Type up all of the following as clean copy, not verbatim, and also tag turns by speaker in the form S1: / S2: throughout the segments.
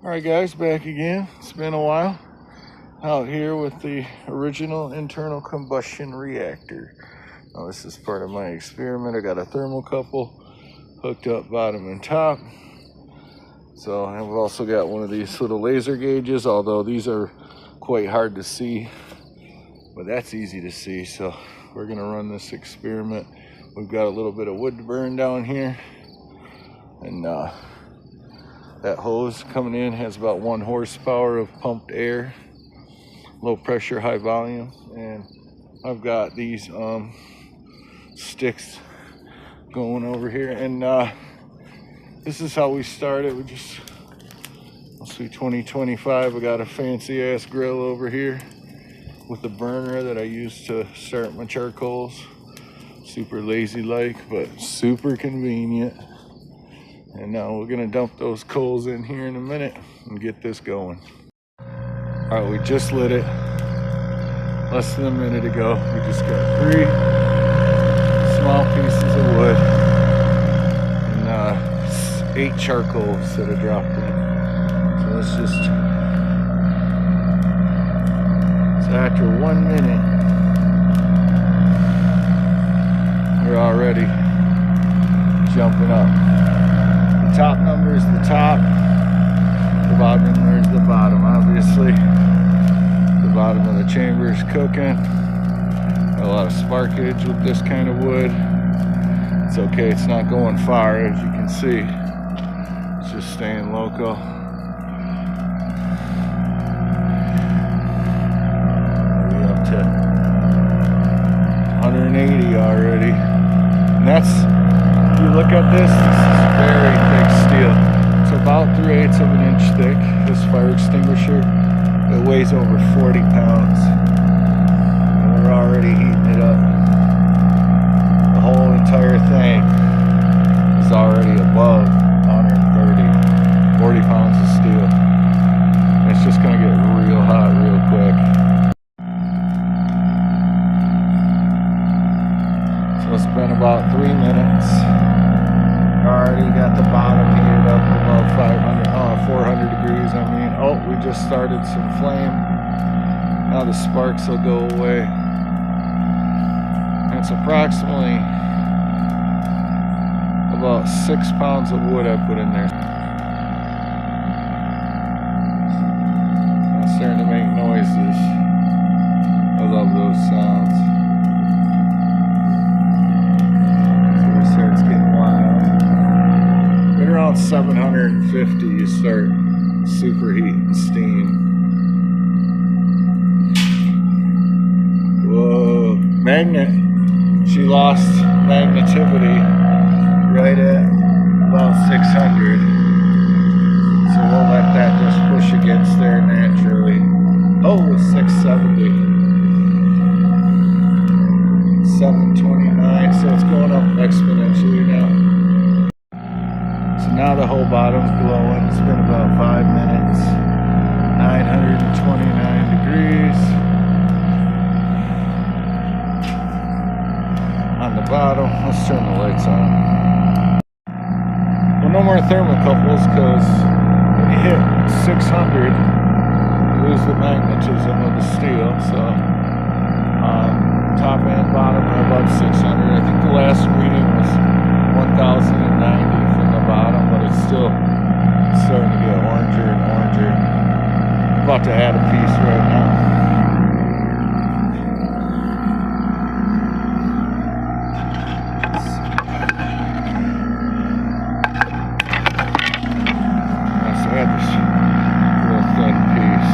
S1: Alright guys, back again. It's been a while. Out here with the original internal combustion reactor. Now this is part of my experiment. I got a thermocouple hooked up bottom and top. So I've also got one of these little laser gauges, although these are quite hard to see. But that's easy to see, so we're gonna run this experiment. We've got a little bit of wood to burn down here. And that hose coming in has about 1 horsepower of pumped air, low pressure, high volume. And I've got these sticks going over here. And this is how we started. We just, let's see, 2025. I got a fancy ass grill over here with the burner that I use to start my charcoals. Super lazy like, but super convenient. And now we're gonna dump those coals in here in a minute and get this going. All right, we just lit it less than a minute ago. We just got 3 small pieces of wood and 8 charcoals that are dropped in. So let's just, so after 1 minute, we're already jumping up. The top number is the top, the bottom number is the bottom. Obviously, the bottom of the chamber is cooking. Got a lot of sparkage with this kind of wood. It's okay, it's not going far, as you can see. It's just staying local. We're up to 180 already. And that's, if you look at this is very thick steel. It's about 3/8 of an inch thick. This fire extinguisher, it weighs over 40 pounds. And we're already heating it up. The whole entire thing is already above 130, 40 pounds of steel. And it's just gonna get real hot real quick. So it's been about 3 minutes. Already got the bottom heated up about 400 degrees. We just started some flame. Now the sparks will go away. And it's approximately about 6 pounds of wood I put in there. It's starting to make noises. I love those sounds. So it starts getting wild. Right around 750, you start superheating steam. Whoa, magnet. She lost magnetivity right at about 600. So we'll let that just push against there naturally. Oh, 670. 729, so it's going up exponentially now. So now the whole bottom's glowing. It's been about 5 minutes. 929 degrees. On the bottom, let's turn the lights on. Well, no more thermocouples, because when you hit 600, you lose the magnetism of the steel. So top and bottom are above 600. I think the last reading was 1090 from the bottom, but it's still starting to get oranger and oranger. I'm about to add a piece right now. Let's add this real thin piece.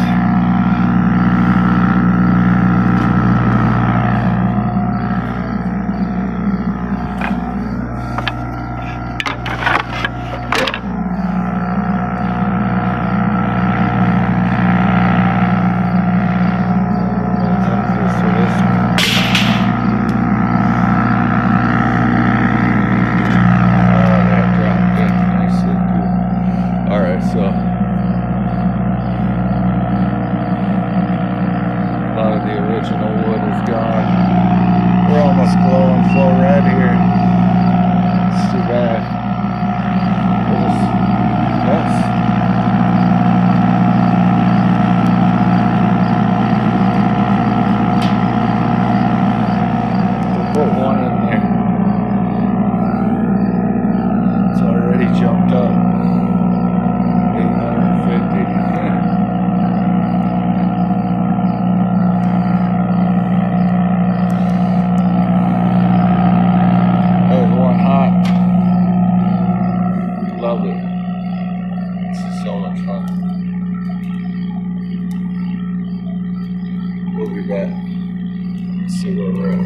S1: Let's see where we're at.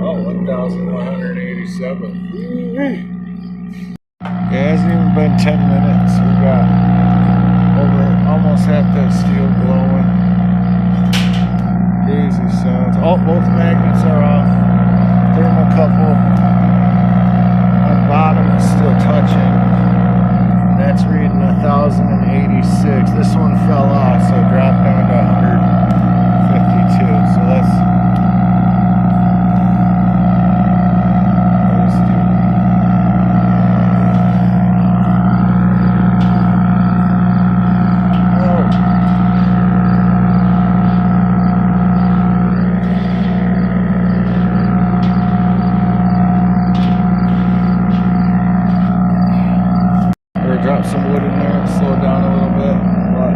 S1: Oh, 1,187. Yeah, it hasn't even been 10 minutes. We got over almost half that steel glowing. Crazy sounds. Oh, both magnets are off. Thermocouple on bottom is still touching. And that's reading 1,086. This one fell off, so it dropped down to 152. So that's drop some wood in there, slow it down a little bit, but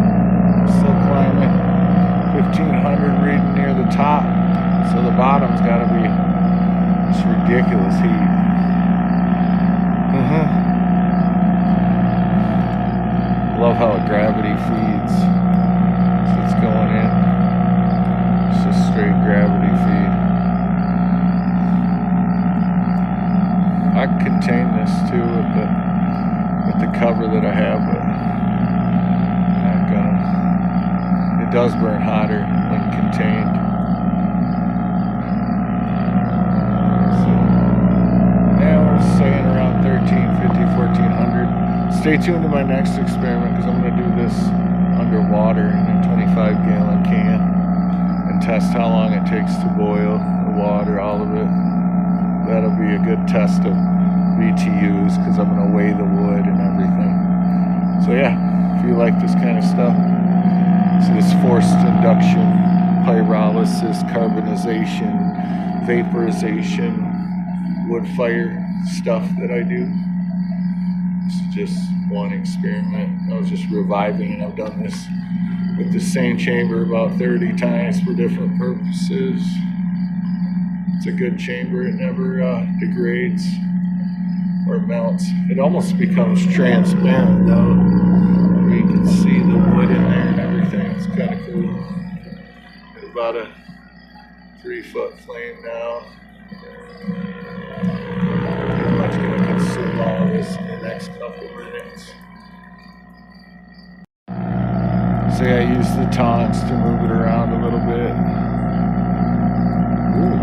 S1: still climbing. 1,500 reading near the top, so the bottom's got to be just ridiculous heat. Love how gravity feeds. So it's going in. It's just straight gravity feed. I can contain this too with the cover that I have, but not gonna. It does burn hotter when contained. So now we're staying around 1,350, 1,400. Stay tuned to my next experiment because I'm gonna do this underwater in a 25-gallon can and test how long it takes to boil the water, all of it. That'll be a good test of BTUs because I'm going to weigh the wood and everything. So yeah, if you like this kind of stuff, so this forced induction, pyrolysis, carbonization, vaporization, wood fire stuff that I do. It's just one experiment. I was just reviving, and I've done this with the same chamber about 30 times for different purposes. It's a good chamber. It never degrades or melts. It almost becomes transparent though, where you can see the wood in there and everything. It's kind of cool. It's about a 3-foot flame now. Pretty much going to consume all of this in the next couple minutes. So yeah, I use the tongs to move it around a little bit. Ooh.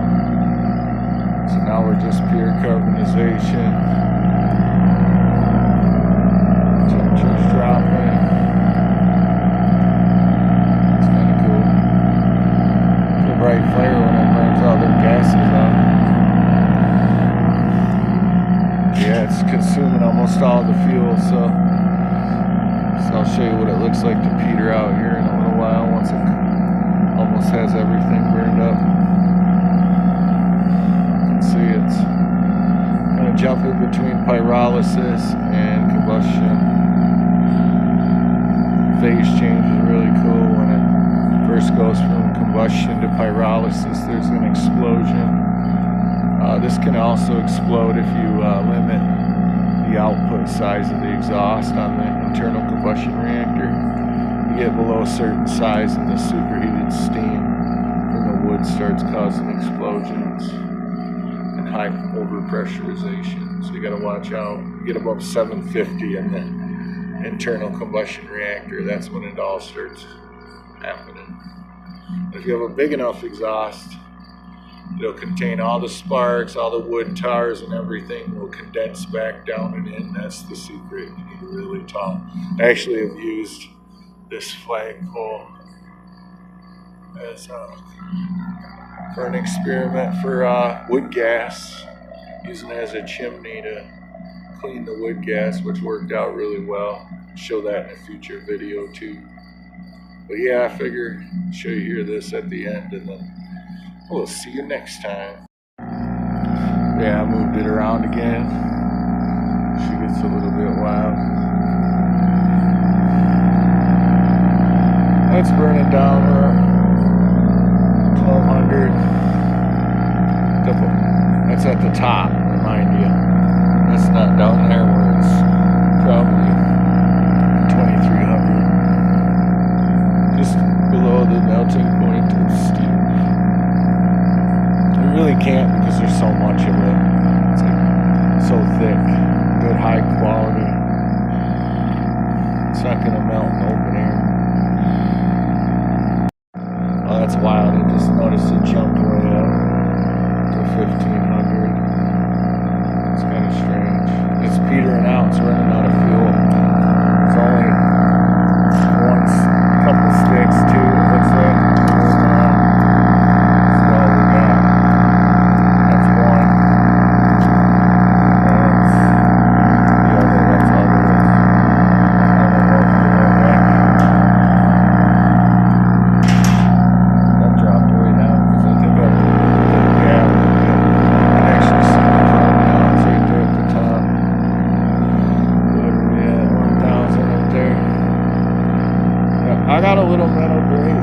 S1: So now we're just pure carbonization. Temperature's dropping. It's kind of cool. It's a bright fire when it burns all their gases out. Yeah, it's consuming almost all the fuel, so I'll show you what it looks like to peter out here in a little while once it almost has everything burned up. See, it's kind of jumping between pyrolysis and combustion. Phase change is really cool. When it first goes from combustion to pyrolysis, there's an explosion. This can also explode if you limit the output size of the exhaust on the internal combustion reactor. You get below a certain size and the superheated steam from the wood starts causing explosions. High overpressurization, so you got to watch out. You get above 750 in the internal combustion reactor, that's when it all starts happening. If you have a big enough exhaust, it'll contain all the sparks, all the wood tars and everything will condense back down and in. That's the secret. You need a really tall. I actually have used this flagpole as for an experiment for wood gas, using it as a chimney to clean the wood gas, which worked out really well. I'll show that in a future video too. But yeah, I figure I'll show you here this at the end, and then we'll see you next time. Yeah, I moved it around again. She gets a little bit wild. That's burning down. 1,200. That's at the top, remind you. That's not down there where it's probably 2,300. Just below the melting point of steel. can't because there's so much of it. It's like so thick, good high quality. It's not gonna melt in open air. Oh, that's wild. I just noticed it jumped way up to 1500. It's kind of strange. It's petering out. It's running out of fuel. It's only one, couple sticks, too, it looks like. That's all we got. That's one. That's the other. That's other. I don't know if you know that. That dropped way down because I think I actually see the front now. It's right there at the top. What are we at? 1,000 up there. I got a little metal grate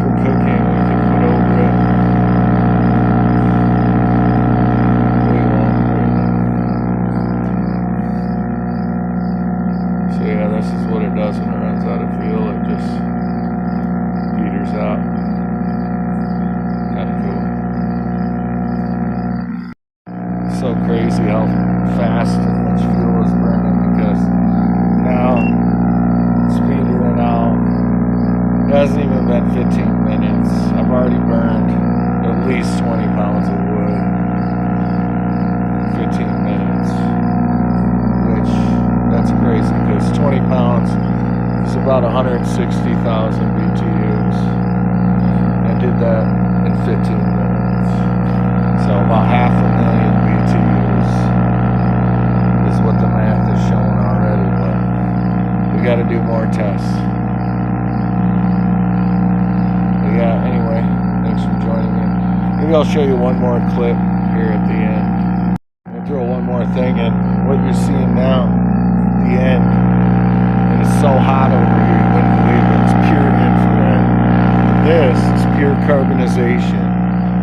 S1: for cooking we can put over it. We won't. So yeah, this is what it does when it runs out of fuel. It just peters out. Kind of cool. So crazy how fast and much fuel is burning because now it's petering out. It hasn't even been 15 minutes. I've already burned at least 20 pounds of wood. 15 minutes. Which, that's crazy because 20 pounds is about 160,000 BTUs. I did that in 15 minutes. So about 500,000 BTUs is what the math is showing already, but we got to do more tests. But yeah, anyway, thanks for joining me. Maybe I'll show you one more clip here at the end. I'll throw one more thing in. What you're seeing now, the end, and it's so hot over here, you wouldn't believe it. It's pure infrared. This is pure carbonization.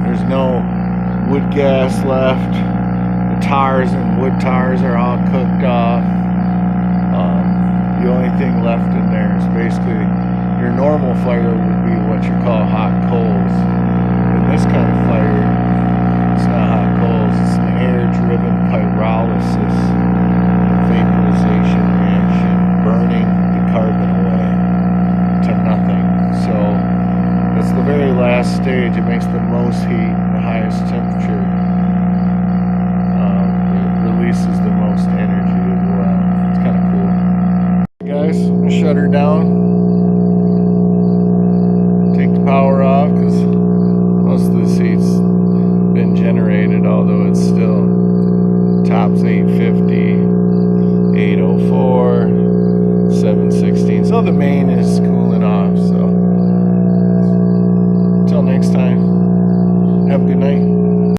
S1: There's no wood gas left. The tars and wood tars are all cooked off. The only thing left in there is basically your normal fire would be what you call hot coals. In this kind of fire, it's not hot coals, it's an air-driven pyrolysis and vaporization reaction, burning the carbon away to nothing. So that's the very last stage. It makes the most heat, the highest temperature. It releases the most energy as well. It's kind of cool. Guys, I'm gonna shut her down. Take the power off because most of this heat's been generated, although it's still tops 850, 804, 716. So the main is cool.